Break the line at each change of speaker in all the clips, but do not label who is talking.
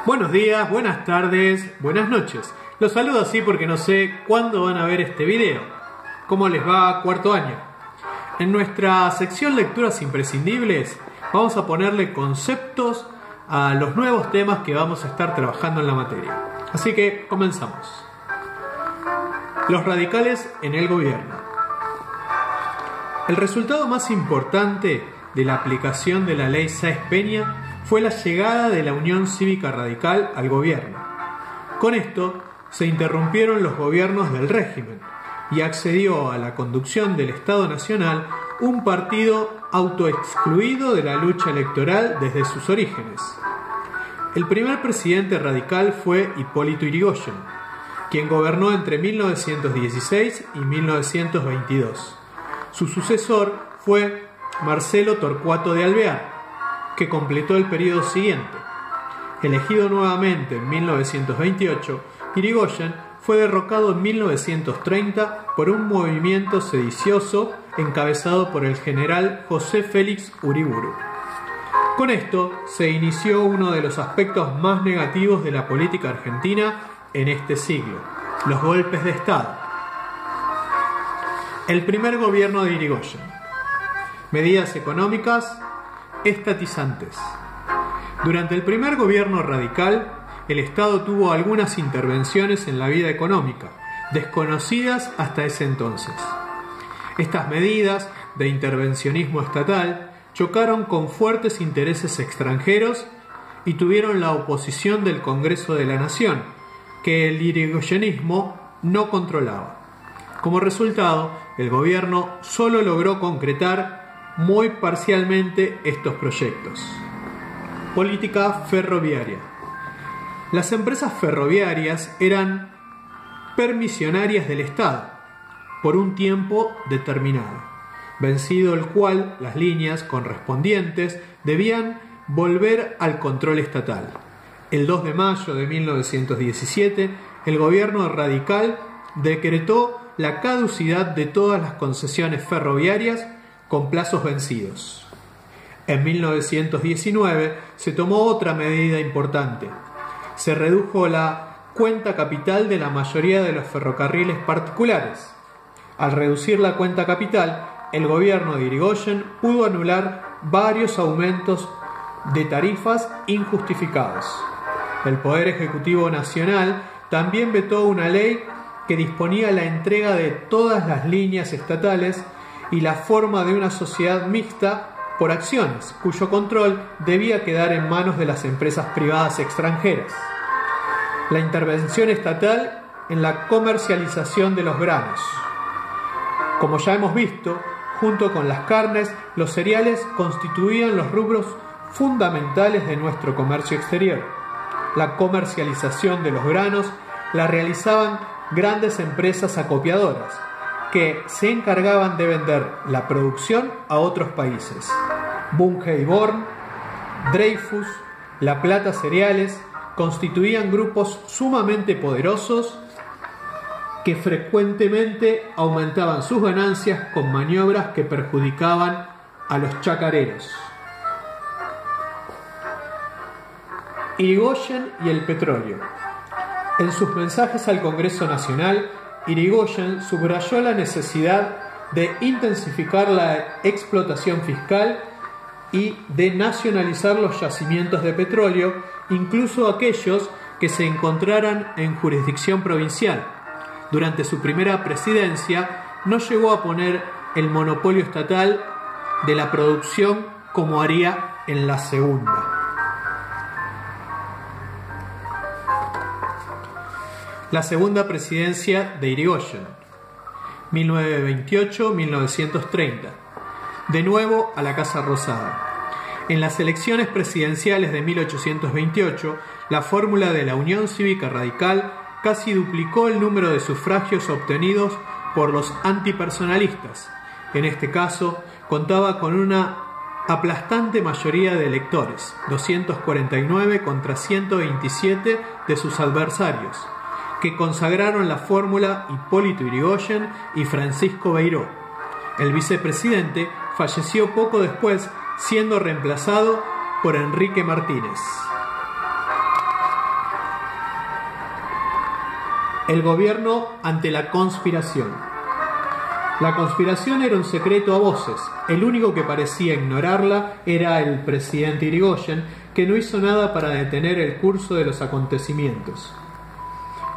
Buenos días, buenas tardes, buenas noches. Los saludo así porque no sé cuándo van a ver este video. ¿Cómo les va cuarto año? En nuestra sección Lecturas Imprescindibles vamos a ponerle conceptos a los nuevos temas que vamos a estar trabajando en la materia. Así que comenzamos. Los radicales en el gobierno. El resultado más importante de la aplicación de la ley Sáenz-Peña fue la llegada de la Unión Cívica Radical al gobierno. Con esto se interrumpieron los gobiernos del régimen y accedió a la conducción del Estado Nacional un partido autoexcluido de la lucha electoral desde sus orígenes. El primer presidente radical fue Hipólito Yrigoyen, quien gobernó entre 1916 y 1922. Su sucesor fue Marcelo Torcuato de Alvear, que completó el periodo siguiente. Elegido nuevamente en 1928, Yrigoyen fue derrocado en 1930 por un movimiento sedicioso encabezado por el general José Félix Uriburu. Con esto se inició uno de los aspectos más negativos de la política argentina en este siglo: los golpes de Estado. El primer gobierno de Yrigoyen. Medidas económicas estatizantes. Durante el primer gobierno radical, el Estado tuvo algunas intervenciones en la vida económica, desconocidas hasta ese entonces. Estas medidas de intervencionismo estatal chocaron con fuertes intereses extranjeros y tuvieron la oposición del Congreso de la Nación, que el yrigoyenismo no controlaba. Como resultado, el gobierno solo logró concretar muy parcialmente estos proyectos. Política ferroviaria. Las empresas ferroviarias eran permisionarias del Estado por un tiempo determinado, vencido el cual las líneas correspondientes debían volver al control estatal. El 2 de mayo de 1917, el gobierno radical decretó la caducidad de todas las concesiones ferroviarias con plazos vencidos. En 1919 se tomó otra medida importante. Se redujo la cuenta capital de la mayoría de los ferrocarriles particulares. Al reducir la cuenta capital, el gobierno de Yrigoyen pudo anular varios aumentos de tarifas injustificados. El Poder Ejecutivo Nacional también vetó una ley que disponía la entrega de todas las líneas estatales y la forma de una sociedad mixta por acciones, cuyo control debía quedar en manos de las empresas privadas extranjeras. La intervención estatal en la comercialización de los granos. Como ya hemos visto, junto con las carnes, los cereales constituían los rubros fundamentales de nuestro comercio exterior. La comercialización de los granos la realizaban grandes empresas acopiadoras, que se encargaban de vender la producción a otros países. Bunge y Born, Dreyfus, La Plata Cereales constituían grupos sumamente poderosos que frecuentemente aumentaban sus ganancias con maniobras que perjudicaban a los chacareros. Yrigoyen y el petróleo. En sus mensajes al Congreso Nacional, Yrigoyen subrayó la necesidad de intensificar la explotación fiscal y de nacionalizar los yacimientos de petróleo, incluso aquellos que se encontraran en jurisdicción provincial. Durante su primera presidencia no llegó a poner el monopolio estatal de la producción como haría en la segunda. La segunda presidencia de Yrigoyen, 1928-1930. De nuevo a la Casa Rosada. En las elecciones presidenciales de 1828, la fórmula de la Unión Cívica Radical casi duplicó el número de sufragios obtenidos por los antipersonalistas. En este caso, contaba con una aplastante mayoría de electores, 249 contra 127 de sus adversarios, que consagraron la fórmula Hipólito Yrigoyen y Francisco Beiró. El vicepresidente falleció poco después, siendo reemplazado por Enrique Martínez. El gobierno ante la conspiración. La conspiración era un secreto a voces. El único que parecía ignorarla era el presidente Irigoyen, que no hizo nada para detener el curso de los acontecimientos.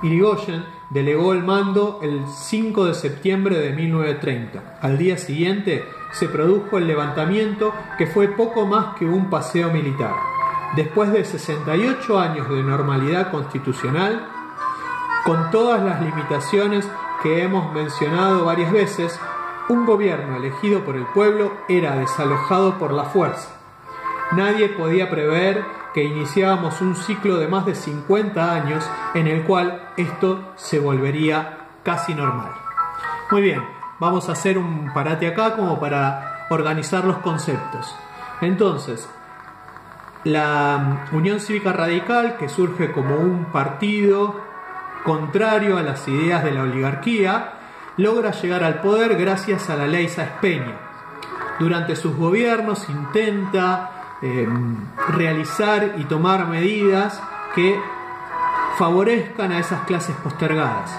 Irigoyen delegó el mando el 5 de septiembre de 1930. Al día siguiente se produjo el levantamiento, que fue poco más que un paseo militar. Después de 68 años de normalidad constitucional, con todas las limitaciones que hemos mencionado varias veces, un gobierno elegido por el pueblo era desalojado por la fuerza. Nadie podía prever que iniciábamos un ciclo de más de 50 años en el cual esto se volvería casi normal. Muy bien, vamos a hacer un parate acá como para organizar los conceptos. Entonces, la Unión Cívica Radical, que surge como un partido contrario a las ideas de la oligarquía, logra llegar al poder gracias a la ley Sáenz Peña. Durante sus gobiernos intenta realizar y tomar medidas que favorezcan a esas clases postergadas.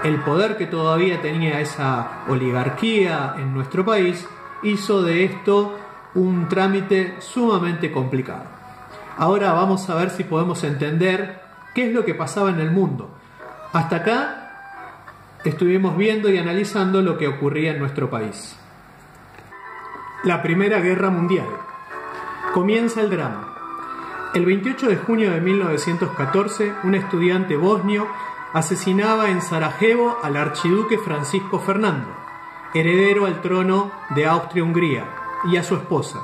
El poder que todavía tenía esa oligarquía en nuestro país hizo de esto un trámite sumamente complicado. Ahora vamos a ver si podemos entender qué es lo que pasaba en el mundo. Hasta acá estuvimos viendo y analizando lo que ocurría en nuestro país. La Primera Guerra Mundial. Comienza el drama. El 28 de junio de 1914, un estudiante bosnio asesinaba en Sarajevo al archiduque Francisco Fernando, heredero al trono de Austria-Hungría, y a su esposa.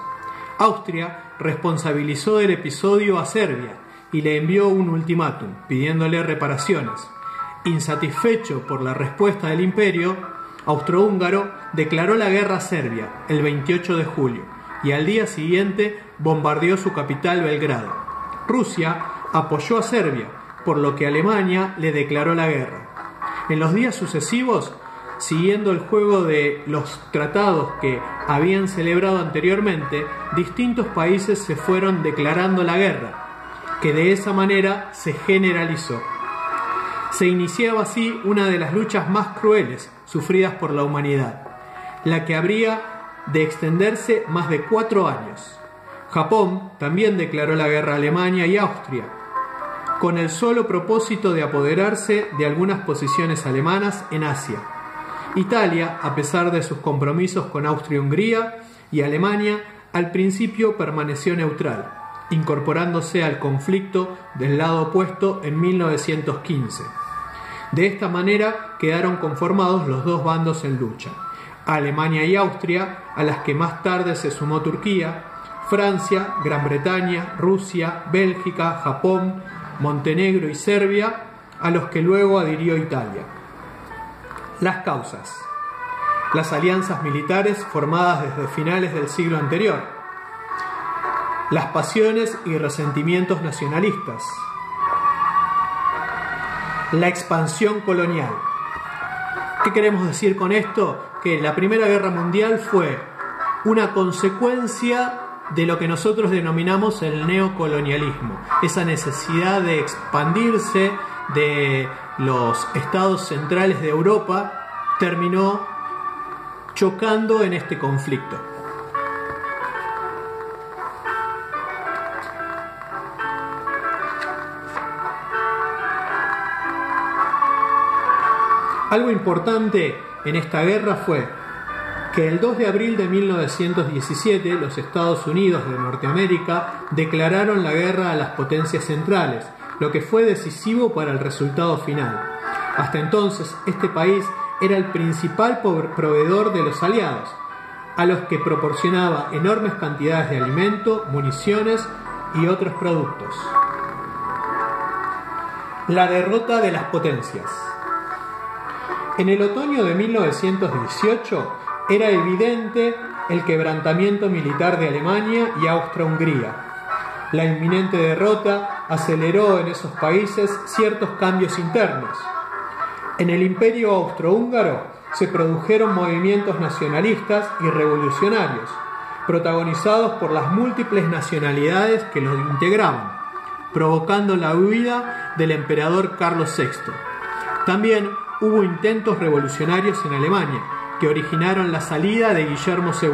Austria responsabilizó del episodio a Serbia y le envió un ultimátum pidiéndole reparaciones. Insatisfecho por la respuesta del imperio austrohúngaro, declaró la guerra a Serbia el 28 de julio y al día siguiente bombardeó su capital, Belgrado. Rusia apoyó a Serbia, por lo que Alemania le declaró la guerra. En los días sucesivos, siguiendo el juego de los tratados que habían celebrado anteriormente, distintos países se fueron declarando la guerra, que de esa manera se generalizó. Se iniciaba así una de las luchas más crueles sufridas por la humanidad, la que habría de extenderse más de 4 años. Japón también declaró la guerra a Alemania y Austria, con el solo propósito de apoderarse de algunas posiciones alemanas en Asia. Italia, a pesar de sus compromisos con Austria-Hungría y Alemania, al principio permaneció neutral, incorporándose al conflicto del lado opuesto en 1915. De esta manera quedaron conformados los dos bandos en lucha: Alemania y Austria, a las que más tarde se sumó Turquía, Francia, Gran Bretaña, Rusia, Bélgica, Japón, Montenegro y Serbia, a los que luego adhirió Italia. Las causas: las alianzas militares formadas desde finales del siglo anterior, las pasiones y resentimientos nacionalistas, la expansión colonial. ¿Qué queremos decir con esto? Que la Primera Guerra Mundial fue una consecuencia de lo que nosotros denominamos el neocolonialismo, esa necesidad de expandirse de los estados centrales de Europa terminó chocando en este conflicto. Algo importante en esta guerra fue que el 2 de abril de 1917 los Estados Unidos de Norteamérica declararon la guerra a las potencias centrales, lo que fue decisivo para el resultado final. Hasta entonces, este país era el principal proveedor de los aliados, a los que proporcionaba enormes cantidades de alimento, municiones y otros productos. La derrota de las potencias. En el otoño de 1918 era evidente el quebrantamiento militar de Alemania y Austria-Hungría. La inminente derrota aceleró en esos países ciertos cambios internos. En el Imperio austrohúngaro se produjeron movimientos nacionalistas y revolucionarios, protagonizados por las múltiples nacionalidades que los integraban, provocando la huida del emperador Carlos VI. También hubo intentos revolucionarios en Alemania, que originaron la salida de Guillermo II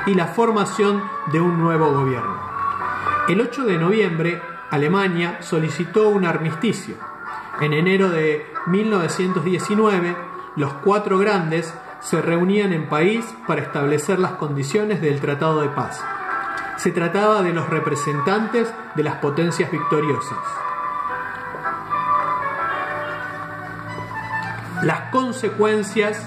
y la formación de un nuevo gobierno. El 8 de noviembre, Alemania solicitó un armisticio. En enero de 1919, los cuatro grandes se reunían en París para establecer las condiciones del Tratado de Paz. Se trataba de los representantes de las potencias victoriosas. Las consecuencias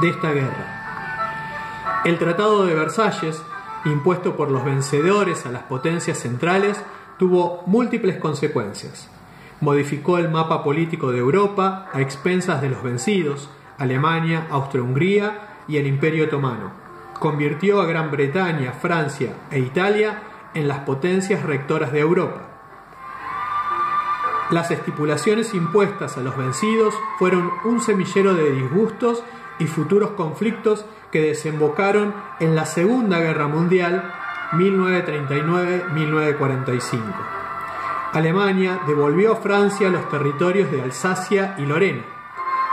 de esta guerra. El Tratado de Versalles, impuesto por los vencedores a las potencias centrales, tuvo múltiples consecuencias. Modificó el mapa político de Europa a expensas de los vencidos, Alemania, Austria-Hungría y el Imperio Otomano. Convirtió a Gran Bretaña, Francia e Italia en las potencias rectoras de Europa. Las estipulaciones impuestas a los vencidos fueron un semillero de disgustos y futuros conflictos que desembocaron en la Segunda Guerra Mundial 1939-1945. Alemania devolvió a Francia los territorios de Alsacia y Lorena.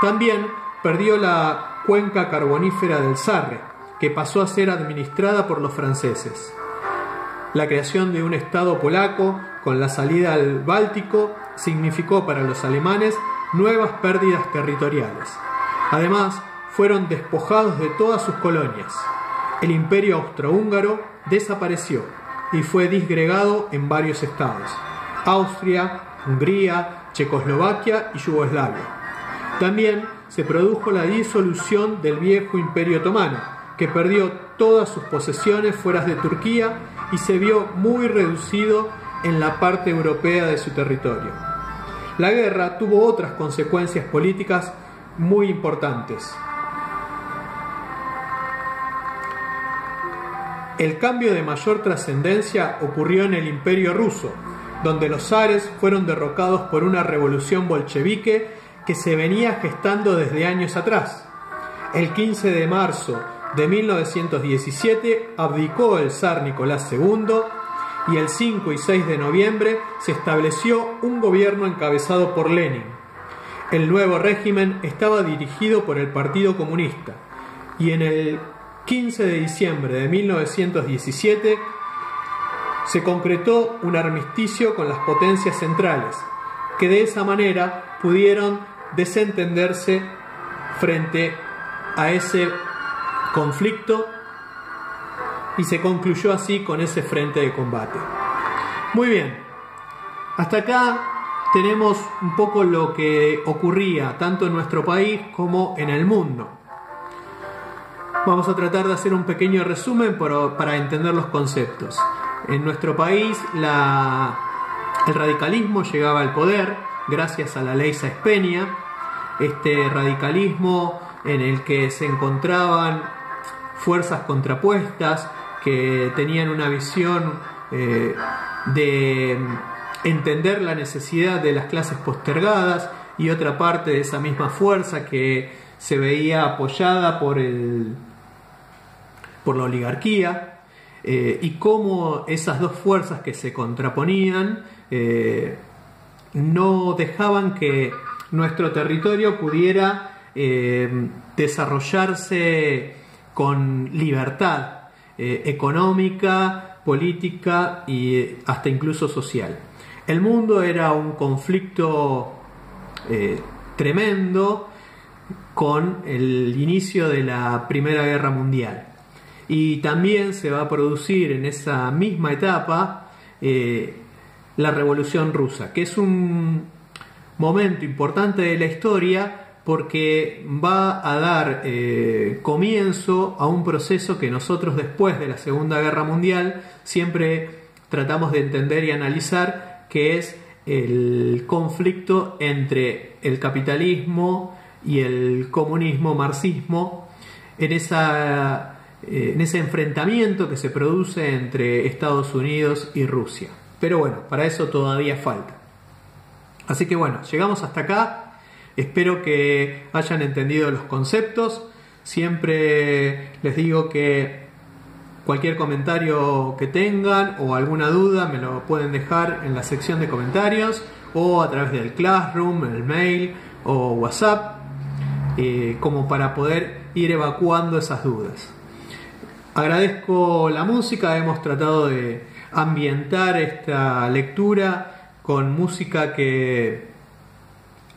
También perdió la cuenca carbonífera del Sarre, que pasó a ser administrada por los franceses. La creación de un Estado polaco con la salida al Báltico significó para los alemanes nuevas pérdidas territoriales. Además, fueron despojados de todas sus colonias. El Imperio Austrohúngaro desapareció y fue disgregado en varios estados: Austria, Hungría, Checoslovaquia y Yugoslavia. También se produjo la disolución del viejo Imperio Otomano, que perdió todas sus posesiones fuera de Turquía y se vio muy reducido en la parte europea de su territorio. La guerra tuvo otras consecuencias políticas muy importantes. El cambio de mayor trascendencia ocurrió en el Imperio Ruso, donde los zares fueron derrocados por una revolución bolchevique que se venía gestando desde años atrás. El 15 de marzo de 1917 abdicó el zar Nicolás II y el 5 y 6 de noviembre se estableció un gobierno encabezado por Lenin. El nuevo régimen estaba dirigido por el Partido Comunista y en el 15 de diciembre de 1917 se concretó un armisticio con las potencias centrales, que de esa manera pudieron desentenderse frente a ese conflicto y se concluyó así con ese frente de combate. Muy bien, hasta acá tenemos un poco lo que ocurría tanto en nuestro país como en el mundo. Vamos a tratar de hacer un pequeño resumen para entender los conceptos. En nuestro país el radicalismo llegaba al poder gracias a la ley Sáenz-Peña, este radicalismo en el que se encontraban fuerzas contrapuestas que tenían una visión de entender la necesidad de las clases postergadas y otra parte de esa misma fuerza que se veía apoyada por la oligarquía, y cómo esas dos fuerzas que se contraponían no dejaban que nuestro territorio pudiera desarrollarse con libertad económica, política y hasta incluso social. El mundo era un conflicto tremendo con el inicio de la Primera Guerra Mundial. Y también se va a producir en esa misma etapa la Revolución Rusa, que es un momento importante de la historia porque va a dar comienzo a un proceso que nosotros después de la Segunda Guerra Mundial siempre tratamos de entender y analizar, que es el conflicto entre el capitalismo y el comunismo, marxismo, en ese enfrentamiento que se produce entre Estados Unidos y Rusia. Pero bueno, para eso todavía falta. Así que bueno, llegamos hasta acá. Espero que hayan entendido los conceptos. Siempre les digo que cualquier comentario que tengan o alguna duda me lo pueden dejar en la sección de comentarios o a través del Classroom, el mail o WhatsApp, como para poder ir evacuando esas dudas. Agradezco la música, hemos tratado de ambientar esta lectura con música que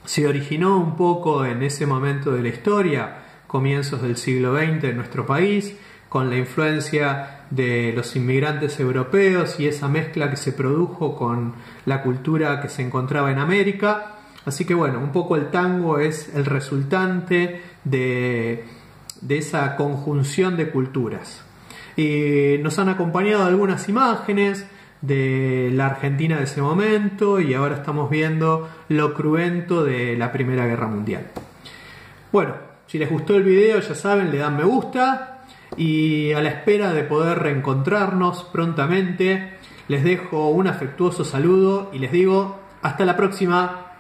se originó un poco en ese momento de la historia, comienzos del siglo XX en nuestro país, con la influencia de los inmigrantes europeos y esa mezcla que se produjo con la cultura que se encontraba en América. Así que bueno, un poco el tango es el resultante de esa conjunción de culturas. Y nos han acompañado algunas imágenes de la Argentina de ese momento, y ahora estamos viendo lo cruento de la Primera Guerra Mundial. Bueno, si les gustó el video, ya saben, le dan me gusta, y a la espera de poder reencontrarnos prontamente, les dejo un afectuoso saludo y les digo hasta la próxima.